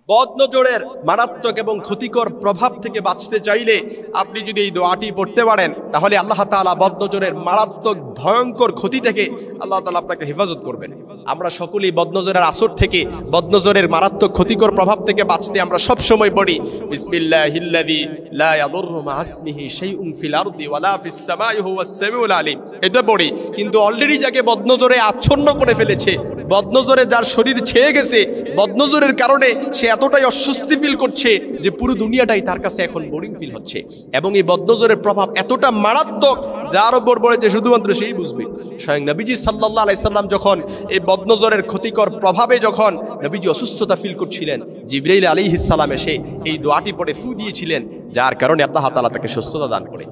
বদনজরের মারাত্মক এবং ক্ষতিকর প্রভাব থেকে বাঁচতে চাইলে আপনি যদি এই দোয়াটি পড়তে পারেন তাহলে আল্লাহ তাআলা বদনজরের মারাত্মক ভয়ঙ্কর ক্ষতি থেকে আল্লাহ তাআলা আপনাকে হেফাজত করবেন। আমরা সকলেই বদনজরের আসর থেকে, বদনজরের মারাত্মক ক্ষতিকর প্রভাব থেকে বাঁচতে আমরা সব সময় পড়ি বিসমিল্লাহিল্লাযী লা ইয়াদুররু মা ইসমিহি শাইউন ফিল আরদি ওয়ালা ফিস সামাই হুয়াস সামিউল আলিম, এটা পড়ি। কিন্তু অলরেডি যাকে বদনজরে আচ্ছন্ন করে ফেলেছে, বদনজরে যার শরীর ছেয়ে গেছে, বদনজরের কারণে সে এতটাই অস্বস্তি ফিল করছে যে পুরো দুনিয়াটাই তার কাছে এখন বোরিং ফিল হচ্ছে, এবং এই বদনজরের প্রভাব এতটা মারাত্মক যার উপর পড়েছে শুধুমাত্র সেই বুঝবে। স্বয়ং নবীজি সাল্লাল্লাহু আলাইহি সাল্লাম যখন এই বদনজরের ক্ষতিকর প্রভাবে যখন নবীজি অসুস্থতা ফিল করছিলেন, জিবরাইল আলাইহিস সালাম এসে এই দোয়াটি পড়ে ফু দিয়েছিলেন, যার কারণে আল্লাহ তাআলা তাকে সুস্থতা দান করে।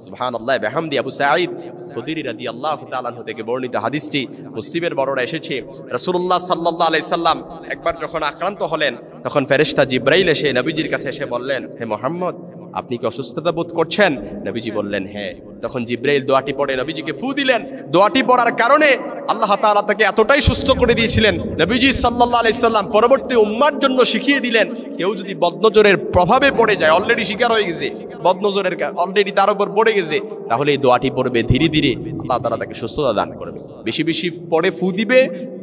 সুবহানাল্লাহ বিহামদি। আবু সাঈদ খুদরি রাদিয়াল্লাহু তাআলা আনহু থেকে বর্ণিত হাদিসটি মুসলিমের বর্ণনা এসেছে। রাসূলুল্লাহ সাল্লাল্লাহু আলাইহি সাল্লাম একবার যখন আক্রান্ত হলেন, তখন ফেরেশতা জিবরাইল এসে নবীজির কাছে এসে বললেন, হে মুহাম্মদ, আপনি কি অসুস্থতা বোধ করছেন? নবীজি বললেন হ্যাঁ। তখন জিবরাইল দোয়াটি পড়ে নবীজিকে ফু দিলেন। দোয়াটি পড়ার কারণে আল্লাহ তাআলা তাকে এতটাই সুস্থ করে দিয়েছিলেন, নবীজি সাল্লাল্লাহু আলাইহি সাল্লাম পরবর্তী উম্মার জন্য শিখিয়ে দিলেন, কেউ যদি বদনজরের প্রভাবে পড়ে যায়, অলরেডি শিকার হয়ে গেছে, বদনজরের অলরেডি তার উপর পড়ে গেছে, তাহলে এই দোয়াটি পড়বে, ধীরে ধীরে আল্লাহ তাআলা তাকে সুস্থতা দান করবে। বেশি বেশি পড়ে ফু দিবে,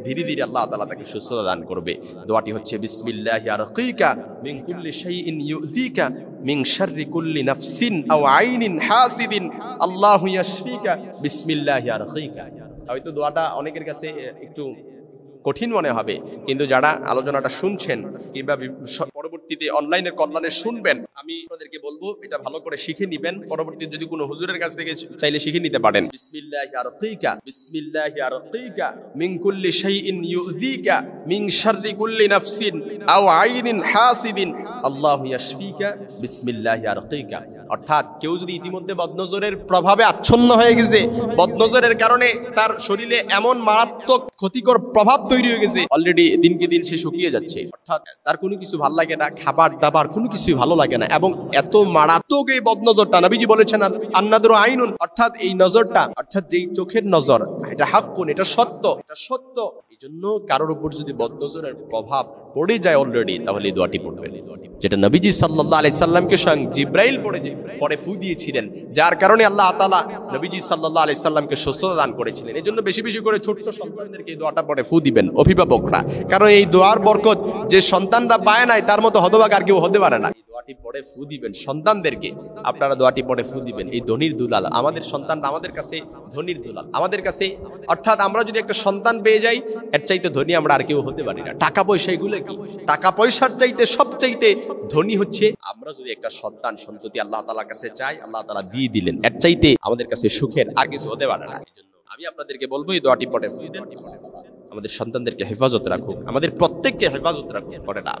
ধীরে ধীরে আল্লাহ তাআলা তাকে সুস্থতা দান করবে। দোয়াটি হচ্ছে বিসমিল্লাহি আরকিকা মিন কুল্লি শাইইন ইউযিকা মিন শাররি কুল্লি নাফসিন আও আইনিন হাসিদিন আল্লাহু ইয়াশফিকা বিসমিল্লাহি আরকিকা। হয়তো দোয়াটা অনেকের কাছে একটু কঠিন মনে হবে, কিন্তু যারা আলোচনাটা শুনছেন কিংবা পরবর্তীতে অনলাইনের কল্যাণে শুনবেন, আমি আপনাদেরকে বলবো এটা ভালো করে শিখে নিবেন। পরবর্তীতে যদি কোনো হুজুরের কাছ থেকে চাইলে শিখে নিতে পারেন। বিসমিল্লাহি আরকিকা, বিসমিল্লাহি আরকিকা মিন কুল্লি শাইইন ইউযিকা মিন শাররি কুল্লি নাফসিন আও আইনিন হাসিদিন আল্লাহু ইয়াশফিকা বিসমিল্লাহি আরকিকা। অর্থাৎ কেউ যদি ইতিমধ্যে বদনজরের প্রভাবে আচ্ছন্ন হয়ে গেছে, বদনজরের কারণে তার শরীরে এমন মারাত্মক ক্ষতিকর প্রভাব তৈরি হয়ে গেছে, অলরেডি দিনকে দিন সে শুকিয়ে যাচ্ছে, অর্থাৎ তার কোনো কিছু ভালো লাগে না, খাবার দাবার কোনো কিছুই ভালো লাগে না, এবং এত মারাত্মক এই বদনজরটা, নবীজি বলেছেন আন্নাদরু আইনুন, অর্থাৎ এই নজরটা, অর্থাৎ যেই চোখের নজর, এটা হাক্কুন, এটা সত্য, এটা সত্য। এই জন্য কারোর উপর যদি বদনজরের প্রভাব পড়ে যায় অলরেডি, তাহলে এই দোয়াটি পড়বেন, যেটা নবীজি সাল্লাল্লাহু আলাইহি সাল্লামকে স্বয়ং জিবরাইল পড়ে ফু দিয়েছিলেন, যার কারণে আল্লাহ তাআলা নবীজি সাল্লাল্লাহু আলাইহি সাল্লামকে সুস্থতা দান করেছিলেন। এই জন্য বেশি বেশি করে ছোট্ট সন্তানদেরকে এই দোয়াটা পড়ে ফু দিবেন অভিভাবকরা, কারণ এই দোয়ার বরকত যে সন্তানরা পায় নাই তার মতো হতভাগ আর কেউ হতে পারে না। দোয়াটি পড়ে ফু দিবেন সন্তানদেরকে, আপনারা দোয়াটি পড়ে ফু দিবেন। এই ধনির দুলাল, আমাদের সন্তানরা আমাদের কাছে ধনির দুলাল, আমাদের কাছে, অর্থাৎ আমরা যদি একটা সন্তান পেয়ে যাই, এর চাইতে ধনী আমরা আর কেউ হতে পারি না। টাকা পয়সা এগুলো কি, টাকা পয়সার চাইতে সবচাইতে ধনী হচ্ছে আমরা যদি একটা সন্তান সন্ততি আল্লাহ তাআলার কাছে চাই, আল্লাহ তাআলা দিয়ে দিলেন, এর চাইতে আমাদের কাছে সুখের আর কিছু হতে পারে না। এই জন্য আমি আপনাদেরকে বলবো এই দোয়াটি পড়ে ফু দেন, আমাদের সন্তানদেরকে হেফাজত রাখুক, আমাদের প্রত্যেককে হেফাজত রাখুক, পড়ে না।